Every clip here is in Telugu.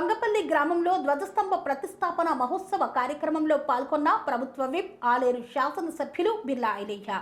వంగపల్లి గ్రామంలో ధ్వజస్తంభ ప్రతిష్టాపన మహోత్సవ కార్యక్రమంలో పాల్గొన్న ప్రభుత్వ విప్ ఆలేరు శాసనసభ్యులు బిర్లా ఐలయ్య.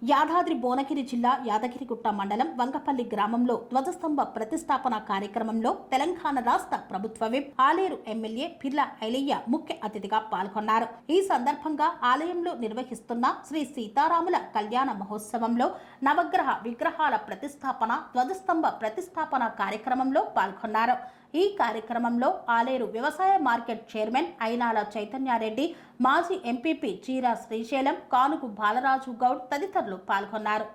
యాదాద్రి భువనగిరి జిల్లా యాదగిరిగుట్ట మండలం వంగపల్లి గ్రామంలో ధ్వజస్తంభ ప్రతిష్టాపన కార్యక్రమంలో తెలంగాణ రాష్ట్ర ప్రభుత్వ విప్ ఆలేరు ఎమ్మెల్యే బిర్లా ఐలయ్య ముఖ్య అతిథిగా పాల్గొన్నారు. ఈ సందర్భంగా ఆలయంలో నిర్వహిస్తున్న శ్రీ సీతారాముల కళ్యాణ మహోత్సవంలో నవగ్రహ విగ్రహాల ప్రతిష్టాపన ధ్వజస్తంభ ప్రతిష్టాపన కార్యక్రమంలో పాల్గొన్నారు. ఈ కార్యక్రమంలో ఆలేరు వ్యవసాయ మార్కెట్ చైర్మన్ అయినాల చైతన్యారెడ్డి, మాజీ ఎంపీపీ చీరా శ్రీశైలం, కానుగు బాలరాజు గౌడ్ తదితరులు పాల్గొన్నారు.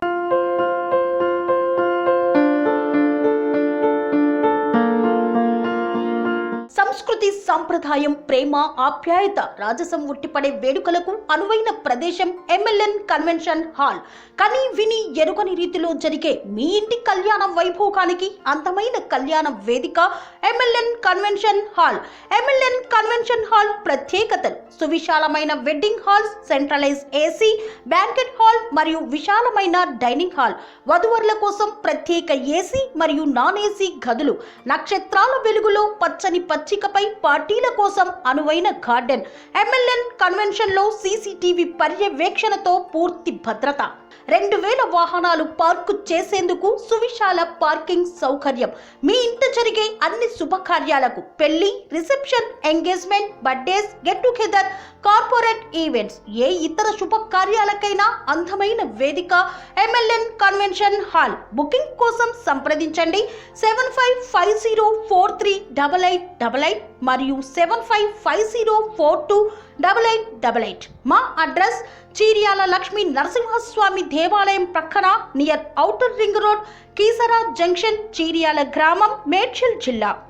సంస్కృతి, సంప్రదాయం, ప్రేమ, ఆప్యాయత, రాజసం ఉట్టిపడే వేడుకలకు అనువైన ప్రదేశం ఎంఎల్ఎన్ కన్వెన్షన్ హాల్. కని విని ఎరుగని రీతిలో జరిగే మీ ఇంటి కళ్యాణ వైభోగానికి అందమైన కళ్యాణ వేదిక MLN convention hall. MLN convention hall ప్రత్యేకతలు: సువిశాలమైన wedding halls, centralise AC banquet hall మరియు విశాలమైన డైనింగ్ హాల్, వధువరుల కోసం ప్రత్యేక ఏసీ మరియు నాన్ ఏసీ గదులు, నక్షత్రాల వెలుగులో పచ్చని పచ్చికపై పార్టీల కోసం అనువైన గార్డెన్. ఎంఎల్ఎన్ కన్వెన్షన్ లో సీసీటీవీ పర్యవేక్షణతో పూర్తి భద్రత, 2000 వాహనాలు పార్కు చేసేందుకు సువిశాల పార్కింగ్ సౌకర్యం. మీ ఇంట జరిగే అన్ని శుభకార్యాలకు, పెళ్లి, reception, engagement, birthdays, get together, corporate events, ఏ ఇతర శుభకార్యాలకైనా అందమైన వేదిక ఎంఎల్ఎన్ కన్వెన్షన్ హాల్. బుకింగ్ కోసం సంప్రదించండి 7550438888 మరియు 7550428888. మా అడ్రస్ చీర్యాల లక్ష్మీ నరసింహస్వామి దేవాలయం ప్రక్కన, near outer ring road, Keesara junction, Cheeryal గ్రామం, మేడ్చల్ జిల్లా.